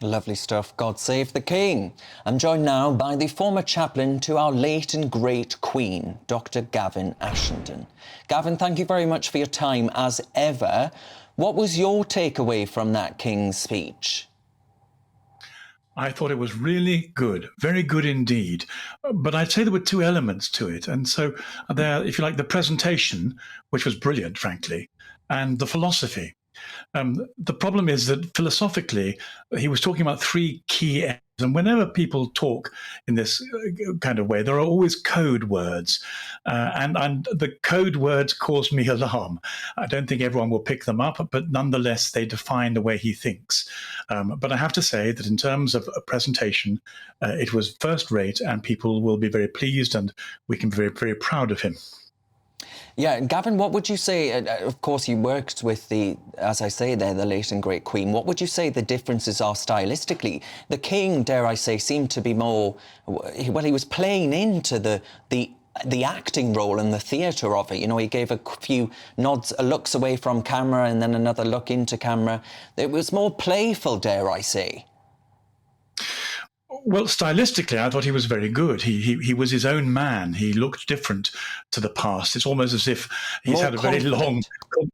Lovely stuff. God save the King. I'm joined now by the former chaplain to our late and great Queen, Dr. Gavin Ashenden. Gavin, thank you very much for your time as ever. What was your takeaway from that King's speech? I thought it was really good, very good indeed. But I'd say there were two elements to it. And so there, if you like, the presentation, which was brilliant, frankly, and the philosophy. The problem is that philosophically, he was talking about three key areas. And whenever people talk in this kind of way, there are always code words. And the code words caused me alarm. I don't think everyone will pick them up, but nonetheless, they define the way he thinks. But I have to say that in terms of a presentation, it was first rate, and people will be very pleased, and we can be very, very proud of him. Yeah, Gavin, what would you say, of course you worked with as I say there, the late and great Queen, what would you say the differences are stylistically? The King, dare I say, seemed to be more, well, he was playing into the acting role and the theatre of it. You know, he gave a few nods, looks away from camera and then another look into camera. It was more playful, dare I say. Well, stylistically, I thought he was very good. He was his own man. He looked different to the past. It's almost as if he's More had a very confident. long...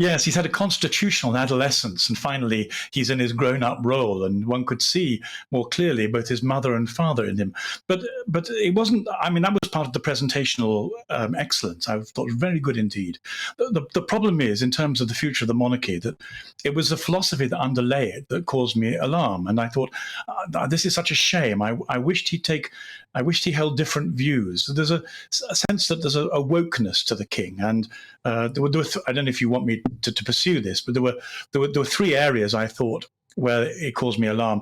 Yes, he's had a constitutional adolescence, and finally he's in his grown-up role, and one could see more clearly both his mother and father in him. But it wasn't. I mean, that was part of the presentational excellence. I thought very good indeed. The problem is, in terms of the future of the monarchy, that it was the philosophy that underlay it that caused me alarm. And I thought, this is such a shame. I wished he held different views. There's a sense that there's a wokeness to the king, and I don't know if you want me to pursue this, but there were three areas I thought where it caused me alarm.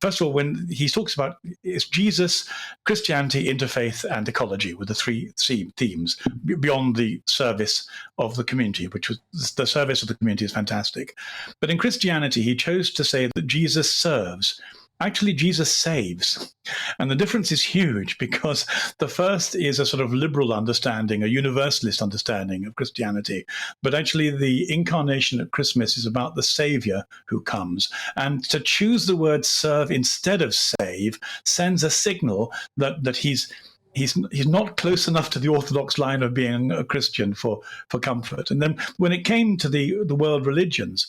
First of all, when he talks about it's Jesus, Christianity, interfaith, and ecology were the three themes beyond the service of the community, which was the service of the community is fantastic. But in Christianity, he chose to say that Jesus serves. Actually, Jesus saves. And the difference is huge, because the first is a sort of liberal understanding, a universalist understanding of Christianity. But actually, the incarnation at Christmas is about the Savior who comes. And to choose the word serve instead of save sends a signal that he's not close enough to the orthodox line of being a Christian for comfort. And then when it came to the world religions,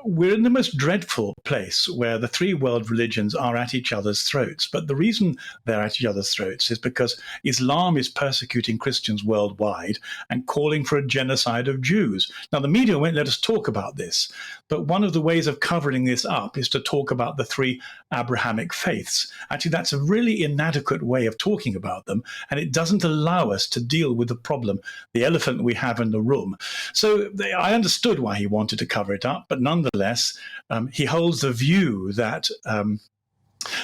we're in the most dreadful place where the three world religions are at each other's throats. But the reason they're at each other's throats is because Islam is persecuting Christians worldwide and calling for a genocide of Jews. Now, the media won't let us talk about this, but one of the ways of covering this up is to talk about the three Abrahamic faiths. Actually, that's a really inadequate way of talking about them, and it doesn't allow us to deal with the problem, the elephant we have in the room. So I understood why he wanted to cover it up, but nonetheless, he holds the view that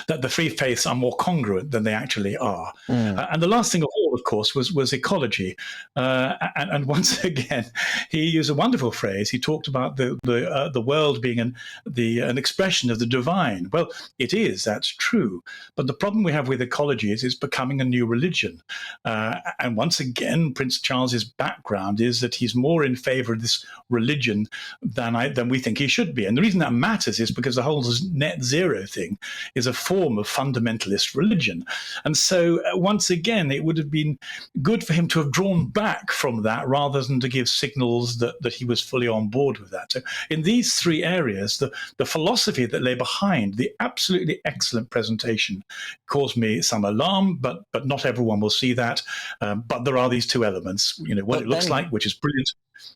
the three faiths are more congruent than they actually are. And the last thing of all, of course, was ecology. And once again, he used a wonderful phrase. He talked about the world being an expression of the divine. Well, it is, that's true. But the problem we have with ecology is it's becoming a new religion. And once again, Prince Charles's background is that he's more in favor of this religion than we think he should be. And the reason that matters is because the whole net zero thing is a form of fundamentalist religion. And so once again, it would have been good for him to have drawn back from that rather than to give signals that he was fully on board with that. So in these three areas, the philosophy that lay behind the absolutely excellent presentation caused me some alarm, but not everyone will see that. But there are these two elements, what it looks like, which is brilliant.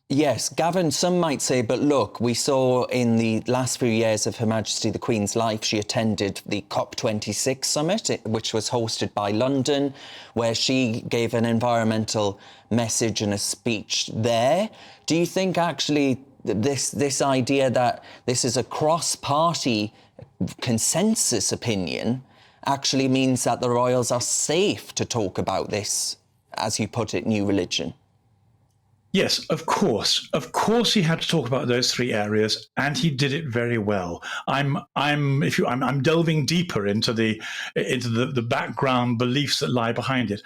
Yes, Gavin, some might say, but look, we saw in the last few years of Her Majesty the Queen's life, she attended the COP26 summit, which was hosted by London, where she gave an environmental message and a speech there. Do you think actually this idea that this is a cross-party consensus opinion actually means that the royals are safe to talk about this, as you put it, new religion? Yes, of course. Of course, he had to talk about those three areas, and he did it very well. I'm delving deeper into the background beliefs that lie behind it.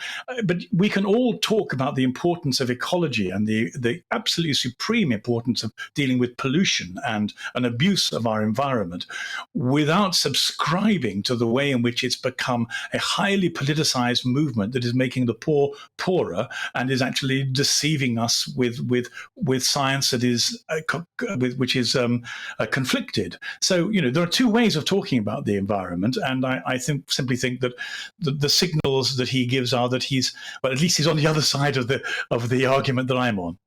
But we can all talk about the importance of ecology and the absolutely supreme importance of dealing with pollution and an abuse of our environment without subscribing to the way in which it's become a highly politicized movement that is making the poor poorer and is actually deceiving us with science that is which is conflicted. So there are two ways of talking about the environment, and I simply think that the signals that he gives are that at least he's on the other side of the argument that I'm on.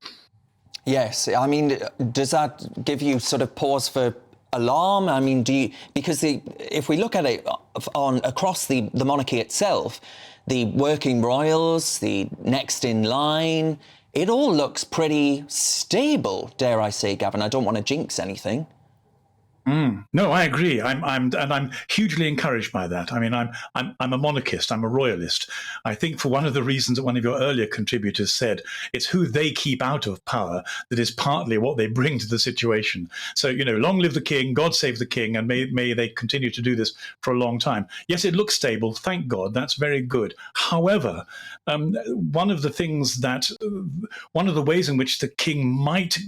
Yes, I mean, does that give you sort of pause for alarm? I mean, because if we look at it across the monarchy itself, the working royals, the next in line, it all looks pretty stable, dare I say, Gavin. I don't want to jinx anything. No, I agree. I'm hugely encouraged by that. I mean, I'm a monarchist. I'm a royalist. I think for one of the reasons that one of your earlier contributors said, it's who they keep out of power that is partly what they bring to the situation. So, long live the king, God save the king, and may they continue to do this for a long time. Yes, it looks stable. Thank God. That's very good. However, one of the ways in which the king might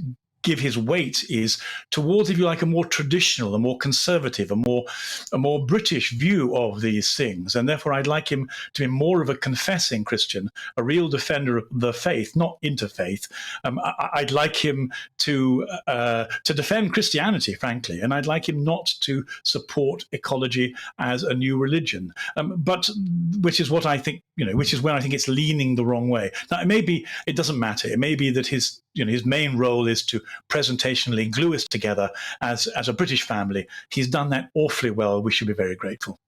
give his weight is towards, if you like, a more traditional, a more conservative, a more British view of these things. And therefore, I'd like him to be more of a confessing Christian, a real defender of the faith, not interfaith. I'd like him to defend Christianity, frankly, and I'd like him not to support ecology as a new religion. But which is what I think, which is where I think it's leaning the wrong way. Now, it doesn't matter. It may be that his main role is to presentationally glue us together as a British family. He's done that awfully well. We should be very grateful.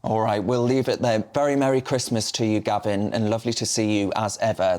All right, we'll leave it there. Very Merry Christmas to you, Gavin, and lovely to see you as ever.